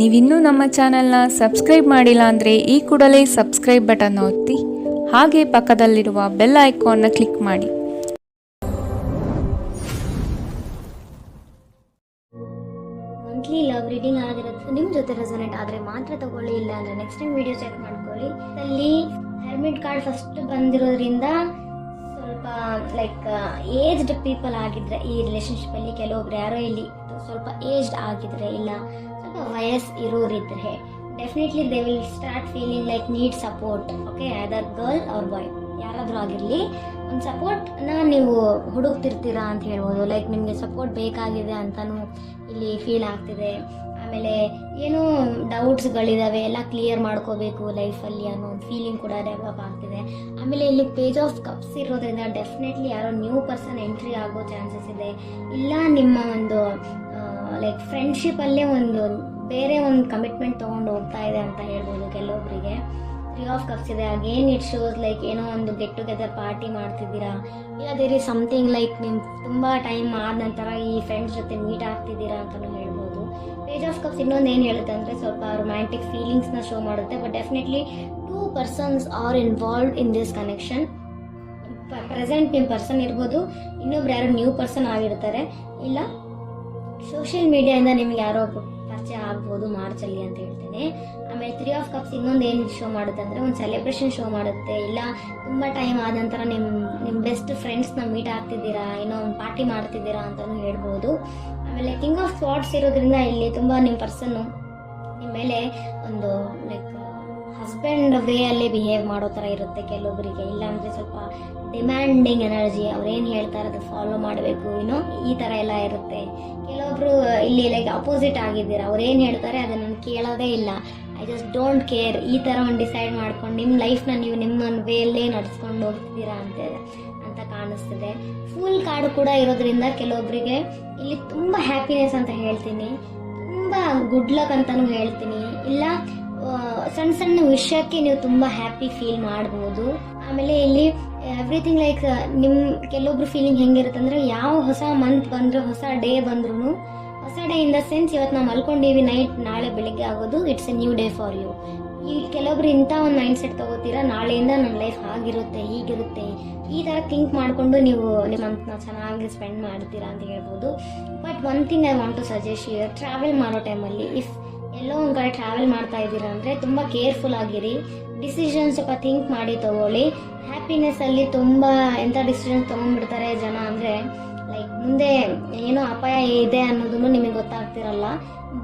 ನೀವಿನ್ನೂ ನಮ್ಮ ಚಾನೆಲ್ನ ಸಬ್ಸ್ಕ್ರೈಬ್ ಮಾಡಿಲ್ಲ ಅಂದರೆ ಈ ಕೂಡಲೇ ಸಬ್ಸ್ಕ್ರೈಬ್ ಬಟನ್ ಒತ್ತಿ ಹಾಗೆ ಪಕ್ಕದಲ್ಲಿರುವ ಬೆಲ್ ಐಕಾನ್ನ ಕ್ಲಿಕ್ ಮಾಡಿ. ಮಂತ್ಲಿ ಲವ್ ರೀಡಿಂಗ್ ಆಗಿರುತ್ತೆ, ನಿಮ್ಮ ಜೊತೆ ರೆಸೊನೇಟ್ ಆದರೆ ಮಾತ್ರ ತಗೊಳ್ಳಿ, ಇಲ್ಲ ಅಂದರೆ ನೆಕ್ಸ್ಟ್ ಟೈಮ್ ವಿಡಿಯೋ ಚೆಕ್ ಮಾಡ್ಕೊಳ್ಳಿ. ಅಲ್ಲಿ ಹೆರ್ಮಿಟ್ ಕಾರ್ಡ್ ಫಸ್ಟ್ ಬಂದಿರೋದ್ರಿಂದ ಸ್ವಲ್ಪ ಏಜ್ಡ್ ಪೀಪಲ್ ಆಗಿದ್ರೆ ಈ ರಿಲೇಶನ್ಶಿಪ್ಪಲ್ಲಿ, ಕೆಲವೊಬ್ರು ಯಾರೋ ಇಲ್ಲಿ ಸ್ವಲ್ಪ ಏಜ್ಡ್ ಆಗಿದ್ರೆ ಇಲ್ಲ ಸ್ವಲ್ಪ ವಯಸ್ಸು ಇರೋರಿದ್ರೆ definitely they will start feeling need support. Okay, other girl or boy ಯಾರಾದರೂ ಆಗಿರಲಿ, ಒಂದು ಸಪೋರ್ಟ್ನ ನೀವು ಹುಡುಕ್ತಿರ್ತೀರಾ ಅಂತ ಹೇಳ್ಬೋದು. ನಿಮಗೆ ಸಪೋರ್ಟ್ ಬೇಕಾಗಿದೆ ಅಂತಲೂ ಇಲ್ಲಿ ಫೀಲ್ ಆಗ್ತಿದೆ. ಆಮೇಲೆ ಏನೋ ಡೌಟ್ಸ್ಗಳಿದ್ದಾವೆ, ಎಲ್ಲ ಕ್ಲಿಯರ್ ಮಾಡ್ಕೋಬೇಕು ಲೈಫಲ್ಲಿ ಅನ್ನೋ ಒಂದು ಫೀಲಿಂಗ್ ಕೂಡ ಡೆವಲಪ್ ಆಗ್ತಿದೆ. ಆಮೇಲೆ ಇಲ್ಲಿ ಪೇಜ್ ಆಫ್ ಕಪ್ಸ್ ಇರೋದ್ರಿಂದ ಡೆಫಿನೆಟ್ಲಿ ಯಾರೋ ನ್ಯೂ ಪರ್ಸನ್ ಎಂಟ್ರಿ ಆಗೋ ಚಾನ್ಸಸ್ ಇದೆ. ಇಲ್ಲ ನಿಮ್ಮ ಒಂದು ಫ್ರೆಂಡ್ಶಿಪ್ಪಲ್ಲೇ ಒಂದು ಬೇರೆ ಒಂದು ಕಮಿಟ್ಮೆಂಟ್ ತೊಗೊಂಡು ಹೋಗ್ತಾ ಇದೆ ಅಂತ ಹೇಳ್ಬೋದು ಕೆಲವೊಬ್ಬರಿಗೆ. 3 ಆಫ್ ಕಪ್ಸ್ ಇದೆ. ಅಗೇನ್ ಇಟ್ ಶೋಸ್ ಏನೋ ಒಂದು ಗೆಟ್ ಟುಗೆದರ್ ಪಾರ್ಟಿ ಮಾಡ್ತಿದ್ದೀರಾ, ಇಲ್ಲ ದೇರ್ ಇಸ್ ಸಮಥಿಂಗ್ ನಿಮ್ಮ ತುಂಬ ಟೈಮ್ ಆದ ನಂತರ ಈ ಫ್ರೆಂಡ್ಸ್ ಜೊತೆ ಮೀಟ್ ಆಗ್ತಿದ್ದೀರಾ ಅಂತಲೂ ಹೇಳ್ಬೋದು. ಪೇಜ್ ಆಫ್ ಕಪ್ಸ್ ಇನ್ನೊಂದು ಏನು ಹೇಳುತ್ತೆ ಅಂದರೆ ಸ್ವಲ್ಪ ರೊಮ್ಯಾಂಟಿಕ್ ಫೀಲಿಂಗ್ಸ್ನ ಶೋ ಮಾಡುತ್ತೆ. But definitely 2 persons are involved in this connection. Present ನಿಮ್ಮ ಪರ್ಸನ್ ಇರ್ಬೋದು, ಇನ್ನೊಬ್ರು ಯಾರೋ ನ್ಯೂ ಪರ್ಸನ್ ಆಗಿರ್ತಾರೆ, ಇಲ್ಲ ಸೋಷಿಯಲ್ ಮೀಡಿಯಾದಿಂದ ನಿಮ್ಗೆ ಯಾರೋ ಪರಿಚಯ ಆಗ್ಬೋದು ಮಾರ್ಚಲ್ಲಿ ಅಂತ ಹೇಳ್ತೇನೆ. ಆಮೇಲೆ 3 ಆಫ್ ಕಪ್ಸ್ ಇನ್ನೊಂದು ಏನು ಶೋ ಮಾಡುತ್ತೆ ಅಂದರೆ ಒಂದು ಸೆಲೆಬ್ರೇಷನ್ ಶೋ ಮಾಡುತ್ತೆ. ಇಲ್ಲ ತುಂಬ ಟೈಮ್ ಆದ ನಂತರ ನಿಮ್ಮ ಬೆಸ್ಟ್ ಫ್ರೆಂಡ್ಸ್ನ ಮೀಟ್ ಆಗ್ತಿದ್ದೀರಾ, ಏನೋ ಒಂದು ಪಾರ್ಟಿ ಮಾಡ್ತಿದ್ದೀರಾ ಅಂತಲೂ ಹೇಳ್ಬೋದು. ಆಮೇಲೆ ಕಿಂಗ್ ಆಫ್ ಸ್ವಾರ್ಡ್ಸ್ ಇರೋದ್ರಿಂದ ಇಲ್ಲಿ ತುಂಬ ನಿಮ್ಮ ಪರ್ಸನ್ನು ನಿಮ್ಮ ಮೇಲೆ ಒಂದು ಹಸ್ಬೆಂಡ್ ವೇ ಅಲ್ಲಿ ಬಿಹೇವ್ ಮಾಡೋ ಥರ ಇರುತ್ತೆ ಕೆಲವೊಬ್ಬರಿಗೆ. ಇಲ್ಲಾಂದರೆ ಸ್ವಲ್ಪ ಡಿಮ್ಯಾಂಡಿಂಗ್ ಎನರ್ಜಿ, ಅವ್ರೇನು ಹೇಳ್ತಾರೆ ಅದು ಫಾಲೋ ಮಾಡಬೇಕು, ಈ ಥರ ಎಲ್ಲ ಇರುತ್ತೆ. ಕೆಲವೊಬ್ರು ಇಲ್ಲಿ ಅಪೋಸಿಟ್ ಆಗಿದ್ದೀರಾ, ಅವ್ರೇನು ಹೇಳ್ತಾರೆ ಅದನ್ನು ನಾನು ಕೇಳೋದೇ ಇಲ್ಲ, ಐ ಜಸ್ಟ್ ಡೋಂಟ್ ಕೇರ್, ಈ ಥರ ಒಂದು ಡಿಸೈಡ್ ಮಾಡ್ಕೊಂಡು ನಿಮ್ಮ ಲೈಫ್ನ ನೀವು ನಿಮ್ಮ ವೇಯಲ್ಲೇ ನಡೆಸ್ಕೊಂಡು ಹೋಗ್ತಿದ್ದೀರಾ ಅಂತ ಕಾಣಿಸ್ತಿದೆ. ಫುಲ್ ಕಾರ್ಡ್ ಕೂಡ ಇರೋದ್ರಿಂದ ಕೆಲವೊಬ್ಬರಿಗೆ ಇಲ್ಲಿ ತುಂಬ ಹ್ಯಾಪಿನೆಸ್ ಅಂತ ಹೇಳ್ತೀನಿ, ತುಂಬ ಗುಡ್ ಲಕ್ ಅಂತಲೂ ಹೇಳ್ತೀನಿ. ಇಲ್ಲ ಸಣ್ಣ ಸಣ್ಣ ವಿಷಯಕ್ಕೆ ನೀವು ತುಂಬ ಹ್ಯಾಪಿ ಫೀಲ್ ಮಾಡ್ಬೋದು. ಆಮೇಲೆ ಇಲ್ಲಿ ಎವ್ರಿಥಿಂಗ್ ನಿಮ್ಮ ಕೆಲವೊಬ್ರು ಫೀಲಿಂಗ್ ಹೆಂಗಿರುತ್ತೆ ಅಂದರೆ ಯಾವ ಹೊಸ ಮಂತ್ ಬಂದರೂ ಹೊಸ ಡೇ ಬಂದ್ರೂ, ಹೊಸ ಡೇ ಇನ್ ದ ಸೆನ್ಸ್ ಇವತ್ತು ನಾವು ಮಲ್ಕೊಂಡೀವಿ ನೈಟ್, ನಾಳೆ ಬೆಳಿಗ್ಗೆ ಆಗೋದು it's a new day for you. ಈ ಕೆಲವೊಬ್ರು ಇಂಥ ಒಂದು ಮೈಂಡ್ ಸೆಟ್ ತೊಗೋತೀರಾ, ನಾಳೆಯಿಂದ ನನ್ನ ಲೈಫ್ ಆಗಿರುತ್ತೆ, ಹೀಗಿರುತ್ತೆ, ಈ ಥರ ಥಿಂಕ್ ಮಾಡಿಕೊಂಡು ನೀವು ನಿಮ್ಮ ಮಂತ್ನ ಚೆನ್ನಾಗಿ ಸ್ಪೆಂಡ್ ಮಾಡ್ತೀರಾ ಅಂತ ಹೇಳ್ಬೋದು. But one thing I want to suggest you, travel ಮಾಡೋ ಟೈಮಲ್ಲಿ ಇಫ್ ಎಲ್ಲೋ ಒಂದು ಕಡೆ ಟ್ರಾವೆಲ್ ಮಾಡ್ತಾ ಇದ್ದೀರಾ ಅಂದರೆ ತುಂಬ ಕೇರ್ಫುಲ್ ಆಗಿರಿ, ಡಿಸಿಷನ್ ಸ್ವಲ್ಪ ಥಿಂಕ್ ಮಾಡಿ ತಗೊಳ್ಳಿ. ಹ್ಯಾಪಿನೆಸ್ಸಲ್ಲಿ ತುಂಬ ಎಂಥ ಡಿಸಿಷನ್ಸ್ ತೊಗೊಂಡ್ಬಿಡ್ತಾರೆ ಜನ ಅಂದರೆ ಮುಂದೆ ಏನೋ ಅಪಾಯ ಇದೆ ಅನ್ನೋದನ್ನು ನಿಮಗೆ ಗೊತ್ತಾಗ್ತಿರಲ್ಲ.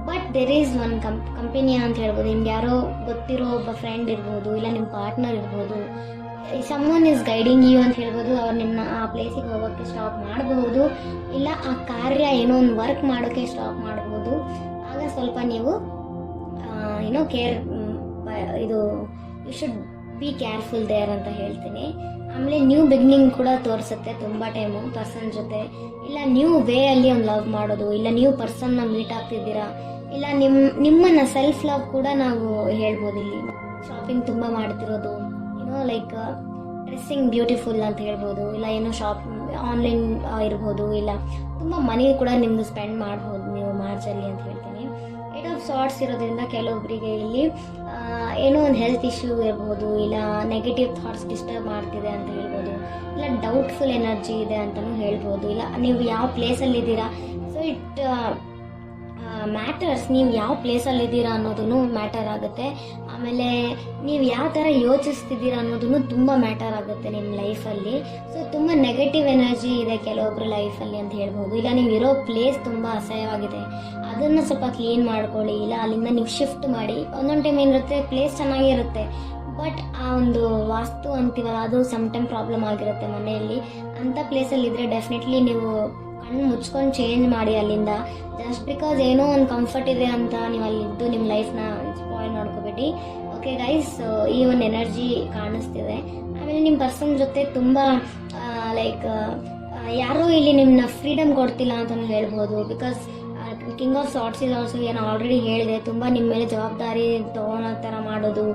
But there is one company ಅಂತ ಹೇಳ್ಬೋದು, ನಿಮ್ಗೆ ಯಾರೋ ಗೊತ್ತಿರೋ ಒಬ್ಬ ಫ್ರೆಂಡ್ ಇರ್ಬೋದು, ಇಲ್ಲ ನಿಮ್ಮ ಪಾರ್ಟ್ನರ್ ಇರ್ಬೋದು, ಸಮ್ವನ್ ಈಸ್ ಗೈಡಿಂಗ್ ಯು ಅಂತ ಹೇಳ್ಬೋದು. ಅವ್ರು ನಿಮ್ಮನ್ನ ಆ ಪ್ಲೇಸಿಗೆ ಹೋಗೋಕ್ಕೆ ಸ್ಟಾಪ್ ಮಾಡಬಹುದು, ಇಲ್ಲ ಆ ಕಾರ್ಯ ಏನೋ ಒಂದು ವರ್ಕ್ ಮಾಡೋಕ್ಕೆ ಸ್ಟಾಪ್ ಮಾಡ್ಬೋದು. ಆಗ ಸ್ವಲ್ಪ ನೀವು ಕೇರ್ ಇದು you should be careful there ಅಂತ ಹೇಳ್ತೀನಿ. ಆಮೇಲೆ ನ್ಯೂ ಬಿಗಿನಿಂಗ್ ಕೂಡ ತೋರಿಸುತ್ತೆ ತುಂಬ ಟೈಮು ಪರ್ಸನ್ ಜೊತೆ, ಇಲ್ಲ ನ್ಯೂ ವೇ ಅಲ್ಲಿ ಒಂದು ಲವ್ ಮಾಡೋದು, ಇಲ್ಲ ನ್ಯೂ ಪರ್ಸನ್ನ ಮೀಟ್ ಆಗ್ತಿದ್ದೀರಾ, ಇಲ್ಲ ನಿಮ್ಮನ್ನ ಸೆಲ್ಫ್ ಲವ್ ಕೂಡ ನಾವು ಹೇಳ್ಬೋದು. ಇಲ್ಲಿ ಶಾಪಿಂಗ್ ತುಂಬ ಮಾಡ್ತಿರೋದು, ಡ್ರೆಸ್ಸಿಂಗ್ ಬ್ಯೂಟಿಫುಲ್ ಅಂತ ಹೇಳ್ಬೋದು, ಇಲ್ಲ ಆನ್ಲೈನ್ ಇರ್ಬೋದು, ಇಲ್ಲ ತುಂಬ ಮನಿ ಕೂಡ ನಿಮ್ದು ಸ್ಪೆಂಡ್ ಮಾಡ್ಬೋದು ನೀವು ಮಾರ್ಚಲ್ಲಿ ಅಂತ ಹೇಳ್ತೀನಿ. 8 ಆಫ್ ಸಾರ್ಟ್ಸ್ ಇರೋದ್ರಿಂದ ಕೆಲವೊಬ್ಬರಿಗೆ ಇಲ್ಲಿ ಏನೋ ಒಂದು ಹೆಲ್ತ್ ಇಶ್ಯೂ ಇರ್ಬೋದು, ಇಲ್ಲ ನೆಗೆಟಿವ್ ಥಾಟ್ಸ್ ಡಿಸ್ಟರ್ಬ್ ಮಾಡ್ತಿದೆ ಅಂತ ಹೇಳ್ಬೋದು, ಇಲ್ಲ ಡೌಟ್ಫುಲ್ ಎನರ್ಜಿ ಇದೆ ಅಂತಲೂ ಹೇಳ್ಬೋದು. ಇಲ್ಲ ನೀವು ಯಾವ ಪ್ಲೇಸಲ್ಲಿದ್ದೀರಾ, ಸೊ ಇಟ್ ಮ್ಯಾಟರ್ಸ್, ನೀವು ಯಾವ ಪ್ಲೇಸಲ್ಲಿದ್ದೀರಾ ಅನ್ನೋದನ್ನು ಮ್ಯಾಟರ್ ಆಗುತ್ತೆ. ಆಮೇಲೆ ನೀವು ಯಾವ ಥರ ಯೋಚಿಸ್ತಿದ್ದೀರಾ ಅನ್ನೋದನ್ನು ತುಂಬ ಮ್ಯಾಟರ್ ಆಗುತ್ತೆ ನಿಮ್ಮ ಲೈಫಲ್ಲಿ. ಸೊ ತುಂಬ ನೆಗೆಟಿವ್ ಎನರ್ಜಿ ಇದೆ ಕೆಲವೊಬ್ಬರು ಲೈಫಲ್ಲಿ ಅಂತ ಹೇಳ್ಬೋದು. ಇಲ್ಲ ನೀವು ಇರೋ ಪ್ಲೇಸ್ ತುಂಬ ಅಸಹ್ಯವಾಗಿದೆ, ಅದನ್ನು ಸ್ವಲ್ಪ ಕ್ಲೀನ್ ಮಾಡ್ಕೊಳ್ಳಿ, ಇಲ್ಲ ಅಲ್ಲಿಂದ ನೀವು ಶಿಫ್ಟ್ ಮಾಡಿ. ಒಂದೊಂದು ಟೈಮ್ ಏನಿರುತ್ತೆ ಪ್ಲೇಸ್ ಚೆನ್ನಾಗಿರುತ್ತೆ, ಬಟ್ ಆ ಒಂದು ವಾಸ್ತು ಅಂತೀವಲ್ಲ ಅದು ಸಮ್ ಟೈಮ್ ಪ್ರಾಬ್ಲಮ್ ಆಗಿರುತ್ತೆ ಮನೆಯಲ್ಲಿ. ಅಂಥ ಪ್ಲೇಸಲ್ಲಿದ್ದರೆ ಡೆಫಿನೆಟ್ಲಿ ನೀವು ಕಣ್ಣು ಮುಚ್ಕೊಂಡು ಚೇಂಜ್ ಮಾಡಿ ಅಲ್ಲಿಂದ. ಜಸ್ಟ್ ಬಿಕಾಸ್ ಏನೋ ಒಂದು ಕಂಫರ್ಟ್ ಇದೆ ಅಂತ ನೀವು ಅಲ್ಲಿದ್ದು ನಿಮ್ಮ ಲೈಫ್ನ ಸ್ಪಾಯ್ಲ್ ಮಾಡ್ಕೋಬೇಡಿ. ಓಕೆ ಗೈಸ್, ಈ ಒಂದು ಎನರ್ಜಿ ಕಾಣಿಸ್ತಿದೆ. ಆಮೇಲೆ ನಿಮ್ಮ ಪರ್ಸನ್ ಜೊತೆ ತುಂಬ ಯಾರೂ ಇಲ್ಲಿ ನಿಮ್ಮನ್ನ ಫ್ರೀಡಮ್ ಕೊಡ್ತಿಲ್ಲ ಅಂತಲೂ ಹೇಳ್ಬೋದು. Because king of swords is also, ಏನು ಆಲ್ರೆಡಿ ಹೇಳಿದೆ, ತುಂಬ ನಿಮ್ಮ ಮೇಲೆ ಜವಾಬ್ದಾರಿ ತೊಗೊಳೋ ಥರ ಮಾಡೋದು.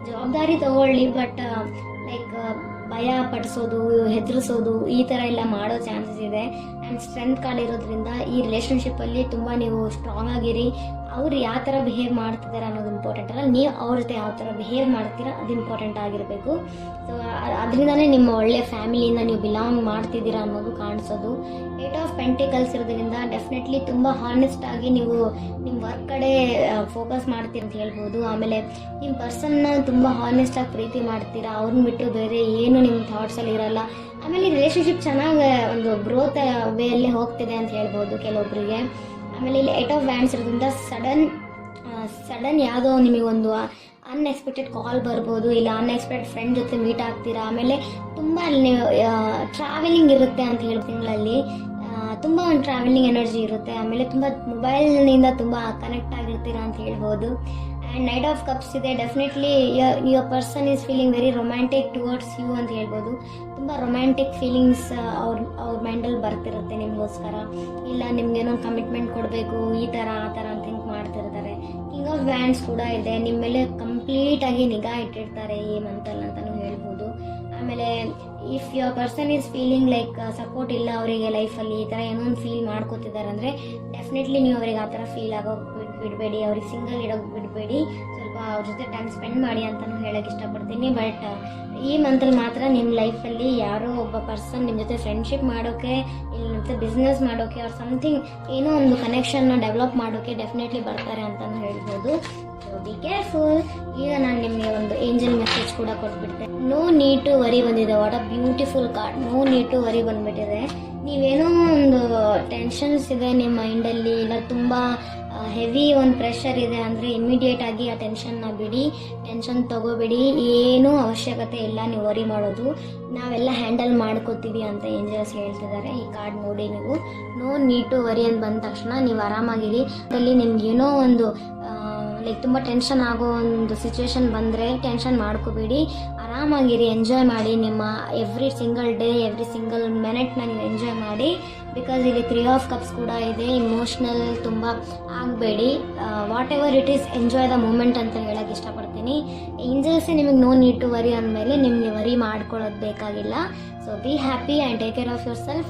ಜವಾಬ್ದಾರಿ ತಗೊಳ್ಳಿ, ಬಟ್ ಭಯ ಪಡಿಸೋದು, ಹೆದರಿಸೋದು, ಈ ಥರ ಎಲ್ಲ ಮಾಡೋ ಚಾನ್ಸಸ್ ಇದೆ. ಆ್ಯಂಡ್ ಸ್ಟ್ರೆಂತ್ ಕಾರ್ಡ್ ಇರೋದ್ರಿಂದ ಈ ರಿಲೇಷನ್ಶಿಪ್ಪಲ್ಲಿ ತುಂಬ ನೀವು ಸ್ಟ್ರಾಂಗ್ ಆಗಿರಿ. ಅವ್ರು ಯಾವ ಥರ ಬಿಹೇವ್ ಮಾಡ್ತಿದ್ದಾರೆ ಅನ್ನೋದು ಇಂಪಾರ್ಟೆಂಟ್ ಅಲ್ಲ, ನೀವು ಅವ್ರ ಜೊತೆ ಯಾವ ಥರ ಬಿಹೇವ್ ಮಾಡ್ತೀರಾ ಅದು ಇಂಪಾರ್ಟೆಂಟ್ ಆಗಿರಬೇಕು. ಸೊ ಅದರಿಂದನೇ ನಿಮ್ಮ ಒಳ್ಳೆಯ ಫ್ಯಾಮಿಲಿಯಿಂದ ನೀವು ಬಿಲಾಂಗ್ ಮಾಡ್ತಿದ್ದೀರಾ ಅನ್ನೋದು ಕಾಣಿಸೋದು. 8 ಆಫ್ ಪೆಂಟಿಕಲ್ಸ್ ಇರೋದ್ರಿಂದ ಡೆಫಿನೆಟ್ಲಿ ತುಂಬ ಹಾನೆಸ್ಟ್ ಆಗಿ ನೀವು ನಿಮ್ಮ ವರ್ಕ್ ಕಡೆ ಫೋಕಸ್ ಮಾಡ್ತೀರಿ ಅಂತ ಹೇಳ್ಬೋದು. ಆಮೇಲೆ ನಿಮ್ಮ ಪರ್ಸನ್ನ ತುಂಬ ಹಾನೆಸ್ಟಾಗಿ ಪ್ರೀತಿ ಮಾಡ್ತೀರಾ, ಅವ್ರನ್ನ ಬಿಟ್ಟು ಬೇರೆ ಏನು ನಿಮ್ಮ ಥಾಟ್ಸಲ್ಲಿ ಇರಲ್ಲ. ಆಮೇಲೆ ಈ ರಿಲೇಷನ್ಶಿಪ್ ಚೆನ್ನಾಗಿ ಒಂದು ಗ್ರೋತ್ ವೇಯಲ್ಲಿ ಹೋಗ್ತಿದೆ ಅಂತ ಹೇಳ್ಬೋದು ಕೆಲವೊಬ್ಬರಿಗೆ. ಆಮೇಲೆ ಇಲ್ಲಿ 8 ಆಫ್ ವ್ಯಾಂಡ್ಸ್ ಇರೋದ್ರಿಂದ ಸಡನ್ ಯಾವುದೋ ನಿಮಗೊಂದು ಅನ್ಎಕ್ಸ್ಪೆಕ್ಟೆಡ್ ಕಾಲ್ ಬರ್ಬೋದು, ಇಲ್ಲ ಅನ್ಎಕ್ಸ್ಪೆಕ್ಟೆಡ್ ಫ್ರೆಂಡ್ ಜೊತೆ ಮೀಟ್ ಆಗ್ತೀರಾ. ಆಮೇಲೆ ತುಂಬ ಅಲ್ಲಿ ಟ್ರಾವೆಲಿಂಗ್ ಇರುತ್ತೆ ಅಂತ ಹೇಳಿ ತಿಂಗಳಲ್ಲಿ ತುಂಬ ಒಂದು ಟ್ರಾವೆಲಿಂಗ್ ಎನರ್ಜಿ ಇರುತ್ತೆ. ಆಮೇಲೆ ತುಂಬ ಮೊಬೈಲ್ನಿಂದ ತುಂಬ ಕನೆಕ್ಟ್ ಆಗಿರ್ತೀರಾ ಅಂತ ಹೇಳ್ಬೋದು. ಆ್ಯಂಡ್ ನೈಟ್ ಆಫ್ ಕಪ್ಸ್ ಇದೆ. Definitely your person is feeling very romantic towards you ಅಂತ ಹೇಳ್ಬೋದು. ತುಂಬ ರೊಮ್ಯಾಂಟಿಕ್ ಫೀಲಿಂಗ್ಸ್ ಅವ್ರ ಮೈಂಡಲ್ಲಿ ಬರ್ತಿರುತ್ತೆ ನಿಮಗೋಸ್ಕರ, ಇಲ್ಲ ನಿಮ್ಗೇನೋ ಕಮಿಟ್ಮೆಂಟ್ ಕೊಡಬೇಕು ಈ ಥರ ಆ ಥರ ಅಂತ ಥಿಂಕ್ ಮಾಡ್ತಿರ್ತಾರೆ. ಕಿಂಗ್ ಆಫ್ ವ್ಯಾಂಡ್ಸ್ ಕೂಡ ಇದೆ. ನಿಮ್ಮ ಮೇಲೆ ಕಂಪ್ಲೀಟಾಗಿ ನಿಗಾ ಇಟ್ಟಿರ್ತಾರೆ ಈ ಮಂತಲ್ಲಿ ಅಂತಲೂ ಹೇಳ್ಬೋದು. ಆಮೇಲೆ if your person is feeling like support ಇಲ್ಲ ಅವರಿಗೆ ಲೈಫಲ್ಲಿ, ಈ ಥರ ಏನೋ ಒಂದು ಫೀಲ್ ಮಾಡ್ಕೋತಿದ್ದಾರೆ ಅಂದರೆ ಡೆಫಿನೆಟ್ಲಿ ನೀವು ಅವ್ರಿಗೆ ಆ ಥರ ಫೀಲ್ ಆಗೋಕೆ ಬಿಡಬೇಡಿ, ಅವ್ರಿಗೆ ಸಿಂಗಲ್ ಇಡೋಕೆ ಬಿಡಬೇಡಿ, ಸ್ವಲ್ಪ ಅವ್ರ ಜೊತೆ ಟೈಮ್ ಸ್ಪೆಂಡ್ ಮಾಡಿ ಅಂತಲೂ ಹೇಳೋಕ್ಕೆ ಇಷ್ಟಪಡ್ತೀನಿ. ಬಟ್ ಈ ಮಂತಲ್ಲಿ ಮಾತ್ರ ನಿಮ್ಮ ಲೈಫಲ್ಲಿ ಯಾರೋ ಒಬ್ಬ ಪರ್ಸನ್ ನಿಮ್ಮ ಜೊತೆ ಫ್ರೆಂಡ್ಶಿಪ್ ಮಾಡೋಕ್ಕೆ, ಇಲ್ಲ ನಿಮ್ಮ ಜೊತೆ ಬಿಸ್ನೆಸ್ ಮಾಡೋಕ್ಕೆ ಆರ್ ಸಮಥಿಂಗ್ ಏನೋ ಒಂದು ಕನೆಕ್ಷನ್ನ ಡೆವಲಪ್ ಮಾಡೋಕ್ಕೆ ಡೆಫಿನೆಟ್ಲಿ ಬರ್ತಾರೆ ಅಂತಲೂ ಹೇಳ್ಬೋದು. So be careful. ಈಗ ನಾನು ನಿಮಗೆ ಒಂದು ಏಂಜಲ್ ಮೆಸೇಜ್ ಕೂಡ ಕೊಟ್ಬಿಡ್ತೆ. ನೋ ನೀಡ್ ಟು ವರಿ ಬಂದಿದೆ. What a beautiful card. No need to worry ಬಂದ್ಬಿಟ್ಟಿದೆ. ನೀವೇನೋ ಒಂದು ಟೆನ್ಷನ್ಸ್ ಇದೆ ನಿಮ್ಮ ಮೈಂಡಲ್ಲಿ, ಇಲ್ಲ ತುಂಬ ಹೆವಿ ಒಂದು ಪ್ರೆಷರ್ ಇದೆ ಅಂದರೆ ಇಮಿಡಿಯೇಟ್ ಆಗಿ ಆ ಟೆನ್ಷನ್ನ ಬಿಡಿ, ಟೆನ್ಷನ್ ತಗೋಬೇಡಿ, ಏನೂ ಅವಶ್ಯಕತೆ ಇಲ್ಲ ನೀವು ವರಿ ಮಾಡೋದು, ನಾವೆಲ್ಲ ಹ್ಯಾಂಡಲ್ ಮಾಡ್ಕೋತೀವಿ ಅಂತ ಏಂಜಲ್ಸ್ ಹೇಳ್ತಿದ್ದಾರೆ. ಈ ಕಾರ್ಡ್ ನೋಡಿ ನೀವು, ನೋ ನೀಡ್ ಟು ವರಿ ಅಂತ ಬಂದ ತಕ್ಷಣ ನೀವು ಆರಾಮಾಗಿರಿ. ಅದರಲ್ಲಿ ನಿಮ್ಗೇನೋ ಒಂದು ಲೈಕ್ ತುಂಬ ಟೆನ್ಷನ್ ಆಗೋ ಒಂದು ಸಿಚುವೇಶನ್ ಬಂದರೆ ಟೆನ್ಷನ್ ಮಾಡ್ಕೋಬೇಡಿ, ಆರಾಮಾಗಿರಿ, ಎಂಜಾಯ್ ಮಾಡಿ. ನಿಮ್ಮ every single day, every single ಮಿನಿಟ್ನ ನೀವು ಎಂಜಾಯ್ ಮಾಡಿ. ಬಿಕಾಸ್ ಇಲ್ಲಿ 3 ಆಫ್ ಕಪ್ಸ್ ಕೂಡ ಇದೆ. ಇಮೋಷ್ನಲ್ ತುಂಬ ಆಗಬೇಡಿ. Whatever it is, enjoy the moment ಅಂತ ಹೇಳೋಕ್ಕೆ ಇಷ್ಟಪಡ್ತೀನಿ. ಏಂಜಲ್ಸೇ ನಿಮಗೆ ನೋ ನೀಡ್ ಟು ವರಿ ಅಂದಮೇಲೆ ನಿಮಗೆ ವರಿ ಮಾಡ್ಕೊಳ್ಳೋದು ಬೇಕಾಗಿಲ್ಲ. So be happy and take care of your self.